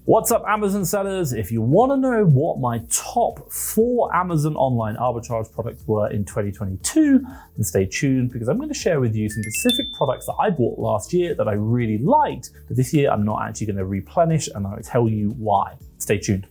What's up, Amazon sellers? If you want to know what my top 4 Amazon online arbitrage products were in 2022, then stay tuned because I'm going to share with you some specific products that I bought last year that I really liked, but this year I'm not actually going to replenish, and I'll tell you why. Stay tuned.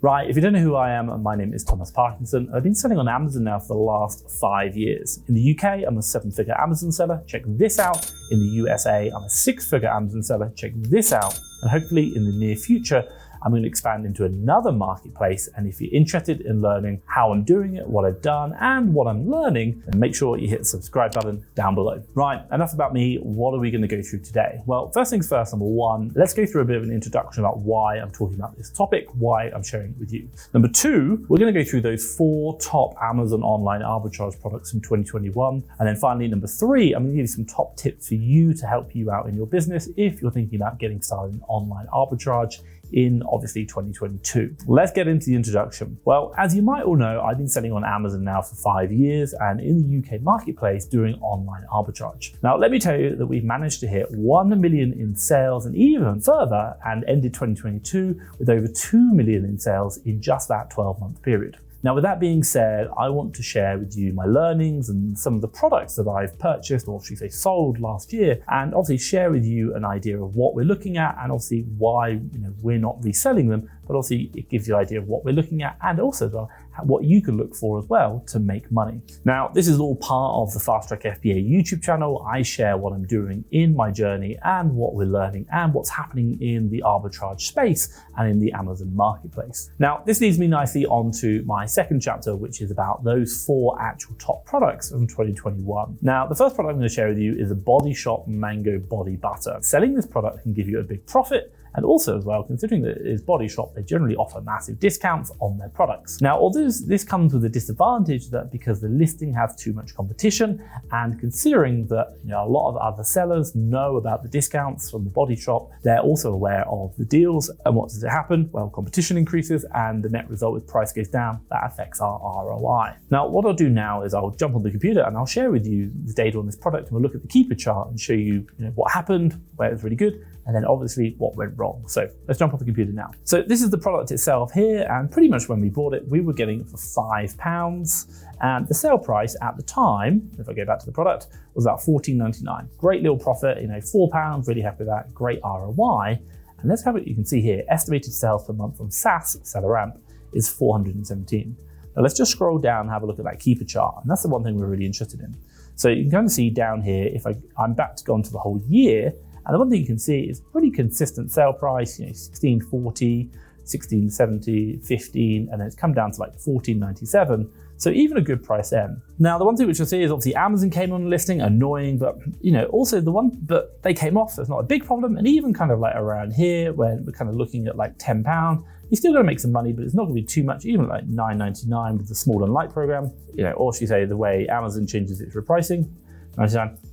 Right, if you don't know who I am, my name is Thomas Parkinson. I've been selling on Amazon now for the last 5 years. In the UK, I'm a 7-figure Amazon seller. Check this out. In the USA, I'm a 6-figure Amazon seller. Check this out. And hopefully in the near future, I'm going to expand into another marketplace. And if you're interested in learning how I'm doing it, what I've done, and what I'm learning, then make sure you hit the subscribe button down below. Right, enough about me. What are we going to go through today? Well, first things first, number one, let's go through a bit of an introduction about why I'm talking about this topic, why I'm sharing it with you. Number two, we're going to go through those 4 top Amazon online arbitrage products in 2021. And then finally, number 3, I'm going to give you some top tips for you to help you out in your business if you're thinking about getting started in online arbitrage in obviously 2022. Let's get into the introduction. Well, as you might all know, I've been selling on Amazon now for 5 years and in the UK marketplace doing online arbitrage. Now, let me tell you that we've managed to hit 1 million in sales and even further, and ended 2022 with over 2 million in sales in just that 12-month period. Now, with that being said, I want to share with you my learnings and some of the products that I've purchased, or should I say sold last year, and obviously share with you an idea of what we're looking at and obviously why we're not reselling them, but obviously it gives you an idea of what we're looking at and also as well what you can look for as well to make money. Now, this is all part of the FastTrackFBA YouTube channel. I share what I'm doing in my journey and what we're learning and what's happening in the arbitrage space and in the Amazon marketplace. Now, this leads me nicely onto my second chapter, which is about those 4 actual top products from 2021. Now, the first product I'm going to share with you is the Body Shop Mango Body Butter. Selling this product can give you a big profit. And also as well, considering that it is Body Shop, they generally offer massive discounts on their products. Now, although this comes with a disadvantage that because the listing has too much competition, and considering that a lot of other sellers know about the discounts from the Body Shop, they're also aware of the deals. And what does it happen? Well, competition increases and the net result is price goes down. That affects our ROI. Now, what I'll do now is I'll jump on the computer and I'll share with you the data on this product, and we'll look at the keeper chart and show you, what happened, where it was really good, and then obviously what went wrong. So let's jump on the computer now. So this is the product itself here, and pretty much when we bought it, we were getting it for £5, and the sale price at the time, if I go back to the product, was about £14.99. Great little profit, £4, really happy with that, great ROI. And let's have what you can see here. Estimated sales per month from SaaS Seller Amp is 417. Now let's just scroll down and have a look at that keeper chart, and that's the one thing we're really interested in. So you can kind of see down here, if I'm back to go into the whole year, and the one thing you can see is pretty consistent sale price, 1640, 1670, 15, and then it's come down to like 1497. So even a good price then. Now, the one thing which you'll see is obviously Amazon came on the listing, annoying, but also the one that they came off, so it's not a big problem. And even kind of like around here, when we're kind of looking at like £10, you're still gonna make some money, but it's not gonna be too much, even like $9.99 with the small and light program, or should you say the way Amazon changes its repricing.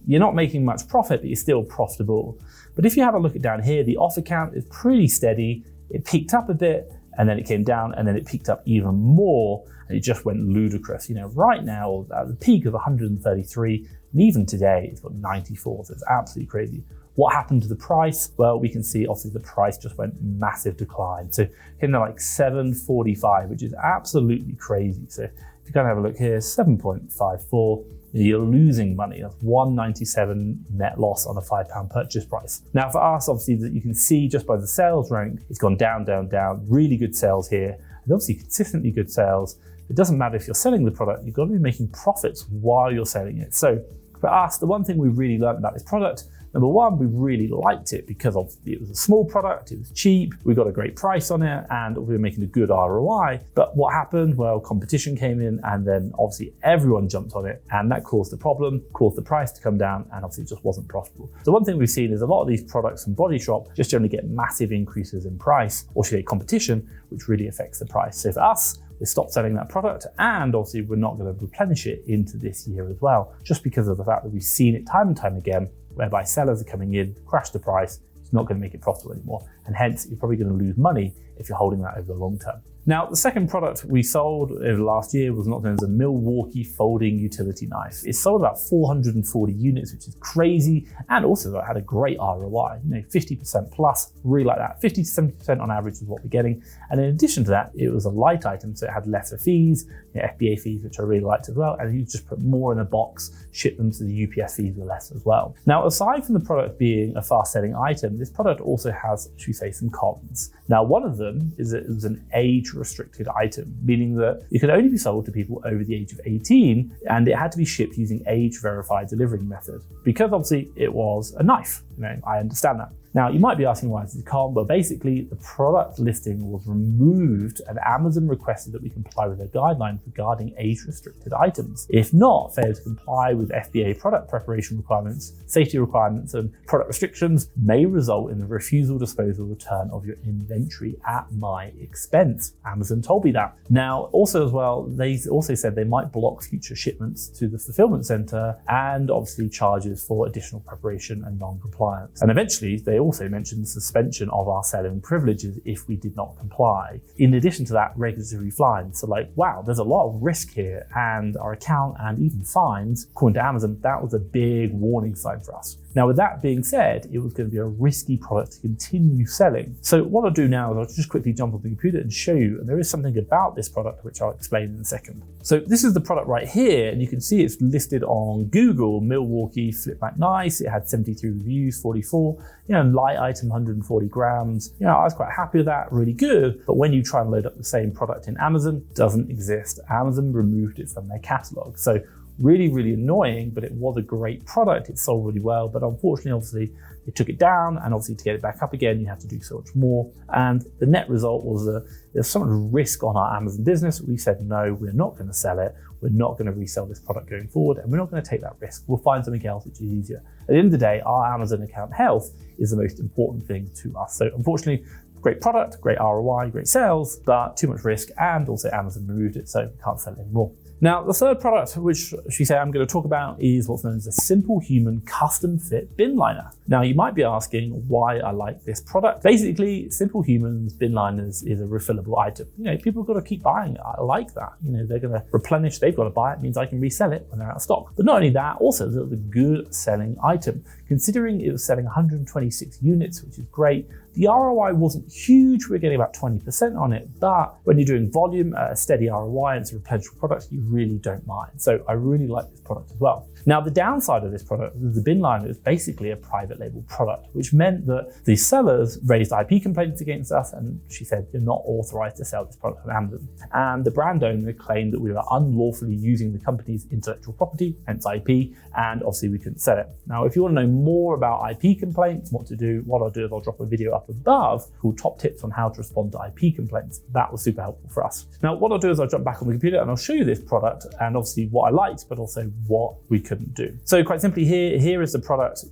You're not making much profit, but you're still profitable. But if you have a look at down here, the offer count is pretty steady. It peaked up a bit, and then it came down, and then it peaked up even more, and it just went ludicrous. Right now, at the peak of 133, and even today, it's got 94, so it's absolutely crazy. What happened to the price? Well, we can see obviously the price just went massive decline. So hitting like 745, which is absolutely crazy. So if you kind of have a look here, 7.54, you're losing money. That's 197 net loss on a £5 purchase price. Now for us, obviously, that you can see just by the sales rank, it's gone down, down, down. Really good sales here, and obviously consistently good sales. It doesn't matter if you're selling the product, you've got to be making profits while you're selling it. So for us, the one thing we really learned about this product, number one, we really liked it because obviously it was a small product, it was cheap, we got a great price on it, and we were making a good ROI. But what happened? Well, competition came in, and then obviously everyone jumped on it, and that caused the problem, caused the price to come down, and obviously it just wasn't profitable. So one thing we've seen is a lot of these products from Body Shop just generally get massive increases in price, or should I say competition, which really affects the price. So for us, we stopped selling that product, and obviously we're not going to replenish it into this year as well, just because of the fact that we've seen it time and time again, whereby sellers are coming in, crash the price, it's not going to make it profitable anymore. And hence, you're probably going to lose money if you're holding that over the long term. Now, the second product we sold over the last year was not known as a Milwaukee folding utility knife. It sold about 440 units, which is crazy, and also it had a great ROI, 50% plus, really like that. 50 to 70% on average is what we're getting. And in addition to that, it was a light item, so it had lesser fees, FBA fees, which I really liked as well. And you just put more in a box, ship them, so the UPS fees were less as well. Now, aside from the product being a fast selling item, this product also has, should we say, some cons. Now, one of them is that it was an age restricted item, meaning that it could only be sold to people over the age of 18, and it had to be shipped using age verified delivery method, because obviously it was a knife. I understand that. Now, you might be asking why this is con, but basically the product listing was removed and Amazon requested that we comply with their guidelines regarding age-restricted items. If not, fail to comply with FBA product preparation requirements, safety requirements, and product restrictions may result in the refusal, disposal, return of your inventory at my expense. Amazon told me that. Now, also as well, they also said they might block future shipments to the fulfillment center and obviously charges for additional preparation and non-compliance. And eventually, they also mentioned suspension of our selling privileges if we did not comply. In addition to that, regulatory fines. So wow, there's a lot of risk here, and our account and even fines, according to Amazon, that was a big warning sign for us. Now, with that being said, it was going to be a risky product to continue selling. So what I'll do now is I'll just quickly jump on the computer and show you, and there is something about this product which I'll explain in a second. So this is the product right here, and you can see it's listed on Google, Milwaukee Flip Back Nice. It had 73 reviews, 44, light item, 140 grams. I was quite happy with that, really good. But when you try and load up the same product in Amazon, it doesn't exist. Amazon removed it from their catalog. So really, really annoying, but it was a great product. It sold really well, but unfortunately, obviously, they took it down, and obviously to get it back up again, you have to do so much more. And the net result was there's so much risk on our Amazon business. We said, no, we're not going to sell it. We're not going to resell this product going forward, and we're not going to take that risk. We'll find something else which is easier. At the end of the day, our Amazon account health is the most important thing to us. So unfortunately, great product, great ROI, great sales, but too much risk, and also Amazon removed it, so we can't sell it anymore. Now, the third product, which I'm going to talk about, is what's known as a Simple Human Custom Fit Bin Liner. Now, you might be asking why I like this product. Basically, Simple Human's bin liners is a refillable item. People have got to keep buying it. I like that. They're going to replenish, they've got to buy it, means I can resell it when they're out of stock. But not only that, also it's a good selling item. Considering it was selling 126 units, which is great, the ROI wasn't huge. We're getting about 20% on it, but when you're doing volume, a steady ROI, and it's a replenishable product, you really don't mind. So I really like this product as well. Now, the downside of this product, the bin liner, is basically a private label product, which meant that the sellers raised IP complaints against us, and she said, you're not authorized to sell this product on Amazon. And the brand owner claimed that we were unlawfully using the company's intellectual property, hence IP, and obviously we couldn't sell it. Now, if you want to know more about IP complaints, what to do, what I'll do is I'll drop a video up above called Top Tips on How to Respond to IP Complaints. That was super helpful for us. Now, what I'll do is I'll jump back on the computer and I'll show you this product and obviously what I liked, but also what we couldn't do. So quite simply here is the product,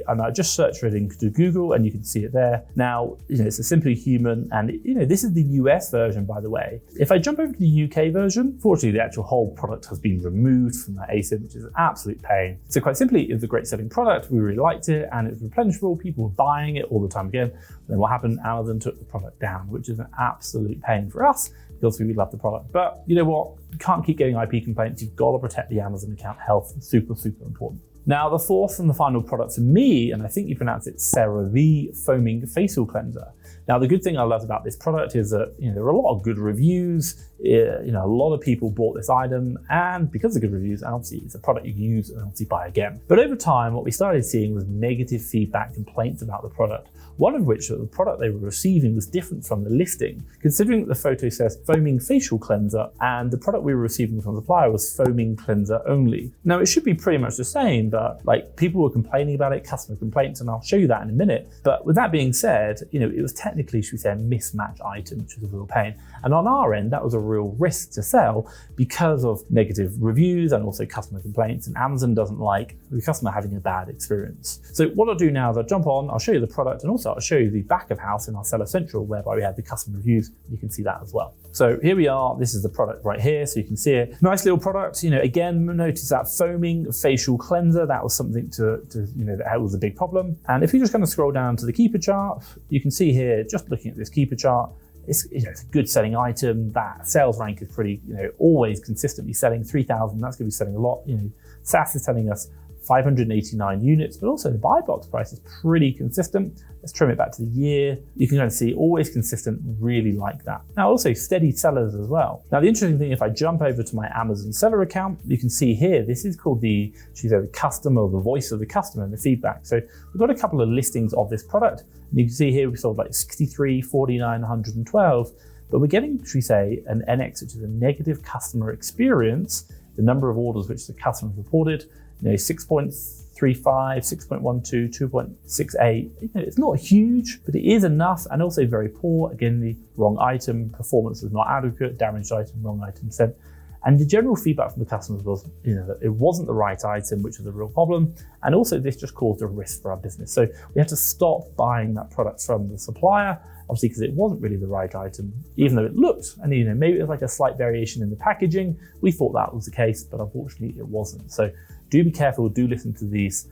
and I just searched for it into Google and you can see it there. Now, it's a Simply Human, and this is the US version, by the way. If I jump over to the UK version, fortunately the actual whole product has been removed from that ASIN, which is an absolute pain. So quite simply, it was a great selling product. We really liked it and it was replenishable. People were buying it all the time again. Then what happened? Amazon took the product down, which is an absolute pain for us because we love the product. But you know what? You can't keep getting IP complaints. You've got to protect the Amazon account health. Super, super important. Now, the fourth and the final product for me, and I think you pronounce it CeraVe Foaming Facial Cleanser. Now, the good thing I love about this product is that there are a lot of good reviews. A lot of people bought this item, and because of good reviews, and obviously it's a product you can use and obviously buy again. But over time, what we started seeing was negative feedback, complaints about the product. One of which, the product they were receiving was different from the listing, considering that the photo says foaming facial cleanser, and the product we were receiving from the supplier was foaming cleanser only. Now, it should be pretty much the same, but people were complaining about it, customer complaints, and I'll show you that in a minute. But with that being said, it was technically, should we say, a mismatch item, which was a real pain. And on our end, that was a real risk to sell because of negative reviews and also customer complaints. And Amazon doesn't like the customer having a bad experience. So what I'll do now is I'll jump on, I'll show you the product, and also I'll show you the back of house in our Seller Central, whereby we have the customer reviews. You can see that as well. So here we are. This is the product right here. So you can see it. Nice little product. Again, notice that foaming facial cleanser. That was something that was a big problem. And if you just kind of scroll down to the keeper chart, you can see here, just looking at this keeper chart, it's a good selling item. That sales rank is pretty, always consistently selling 3,000. That's going to be selling a lot. SAS is telling us 589 units, but also the buy box price is pretty consistent. Let's trim it back to the year. You can kind of see always consistent, really like that. Now also steady sellers as well. Now the interesting thing, if I jump over to my Amazon seller account, you can see here, this is called the customer, or the voice of the customer and the feedback. So we've got a couple of listings of this product. And you can see here we sold like 63, 49, 112, but we're getting, should we say, an NX, which is a negative customer experience, the number of orders which the customer reported, 6.35, 6.12, 2.68. It's not huge, but it is enough, and also very poor. Again, the wrong item, performance is not adequate, damaged item, wrong item sent. And the general feedback from the customers was, that it wasn't the right item, which was a real problem. And also this just caused a risk for our business. So we had to stop buying that product from the supplier, obviously because it wasn't really the right item, even though it looked, and maybe it was like a slight variation in the packaging. We thought that was the case, but unfortunately it wasn't. So do be careful, do listen to this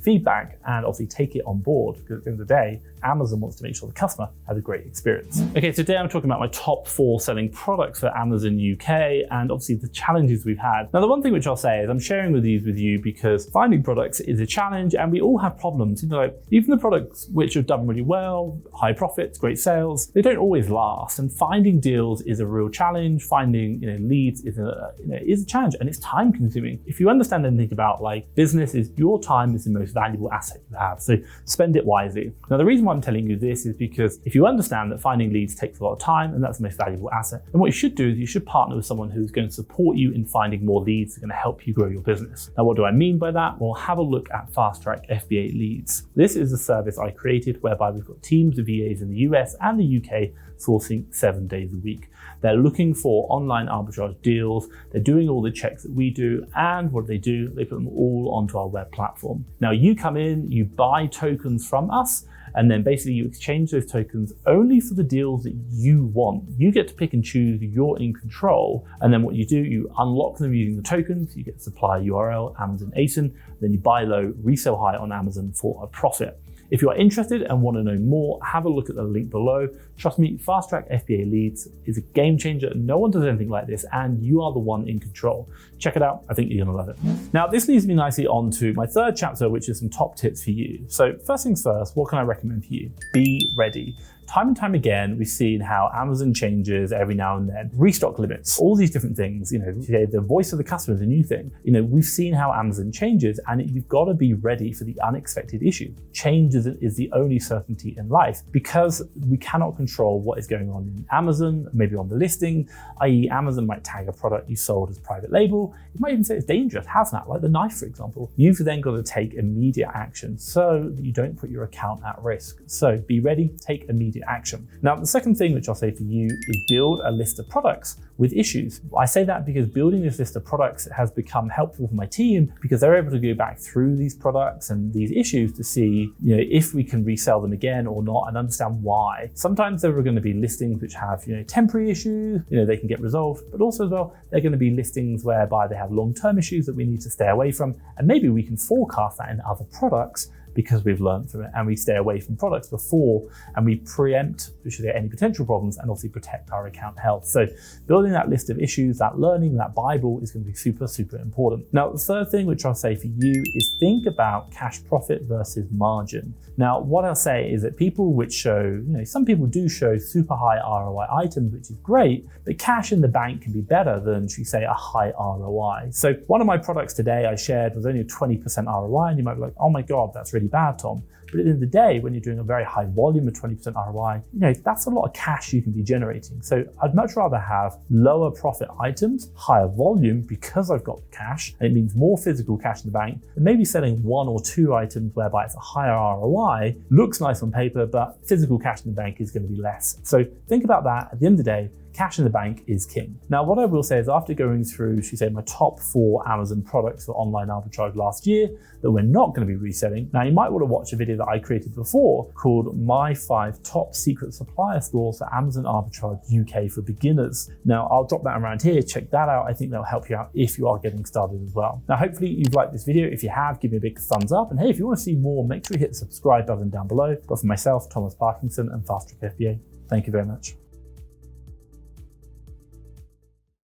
feedback, and obviously take it on board, because at the end of the day, Amazon wants to make sure the customer has a great experience. Okay, today I'm talking about my top 4 selling products for Amazon UK, and obviously the challenges we've had. Now, the one thing which I'll say is I'm sharing these with you because finding products is a challenge, and we all have problems. Even the products which have done really well, high profits, great sales, they don't always last, and finding deals is a real challenge. Finding leads is a challenge, and it's time consuming. If you understand and think about business, is your time is the most valuable asset you have, so spend it wisely. Now, the reason why I'm telling you this is because if you understand that finding leads takes a lot of time and that's the most valuable asset, then what you should do is you should partner with someone who's going to support you in finding more leads that are going to help you grow your business. Now, what do I mean by that? Well, have a look at FastTrackFBA Leads. This is a service I created whereby we've got teams of VAs in the US and the UK sourcing 7 days a week. They're looking for online arbitrage deals. They're doing all the checks that we do, and what do? They put them all onto our web platform. Now you come in, you buy tokens from us, and then basically you exchange those tokens only for the deals that you want. You get to pick and choose, you're in control. And then what you do, you unlock them using the tokens, you get supplier URL, Amazon ASIN, then you buy low, resell high on Amazon for a profit. If you are interested and want to know more, have a look at the link below. Trust me, FastTrackFBA Leads is a game changer. No one does anything like this, and you are the one in control. Check it out. I think you're going to love it. Now, this leads me nicely on to my third chapter, which is some top tips for you. So first things first, what can I recommend for you? Be ready. Time and time again, we've seen how Amazon changes every now and then. Restock limits, all these different things, the voice of the customer is a new thing. We've seen how Amazon changes, and you've got to be ready for the unexpected issue. Change is the only certainty in life, because we cannot control what is going on in Amazon, maybe on the listing, i.e. Amazon might tag a product you sold as private label. It might even say it's dangerous, hazmat, like the knife, for example. You've then got to take immediate action so that you don't put your account at risk. So be ready, take immediate action. Now, the second thing which I'll say for you is build a list of products with issues. I say that because building this list of products has become helpful for my team, because they're able to go back through these products and these issues to see if we can resell them again or not, and understand why. Sometimes there are going to be listings which have temporary issues, they can get resolved, but also as well, they're going to be listings whereby they have long-term issues that we need to stay away from, and maybe we can forecast that in other products because we've learned from it, and we stay away from products before, and we preempt any potential problems, and obviously protect our account health. So building that list of issues, that learning, that Bible is going to be super, super important. Now, the third thing which I'll say for you is think about cash profit versus margin. Now, what I'll say is that people which show, some people do show super high ROI items, which is great, but cash in the bank can be better than, should we say, a high ROI. So one of my products today I shared was only a 20% ROI, and you might be like, oh my God, that's really bad, Tom. But at the end of the day, when you're doing a very high volume of 20% ROI, that's a lot of cash you can be generating. So I'd much rather have lower profit items, higher volume, because I've got the cash, and it means more physical cash in the bank, than maybe selling 1 or 2 items whereby it's a higher ROI, looks nice on paper, but physical cash in the bank is going to be less. So think about that. At the end of the day, cash in the bank is king. Now, what I will say is after going through, my top 4 Amazon products for online arbitrage last year that we're not going to be reselling. Now, you might want to watch a video that I created before called My 5 Top Secret Supplier Stores for Amazon Arbitrage UK for Beginners. Now, I'll drop that around here. Check that out. I think that'll help you out if you are getting started as well. Now, hopefully you've liked this video. If you have, give me a big thumbs up. And hey, if you want to see more, make sure you hit the subscribe button down below. But for myself, Thomas Parkinson and FastTrackFBA, thank you very much.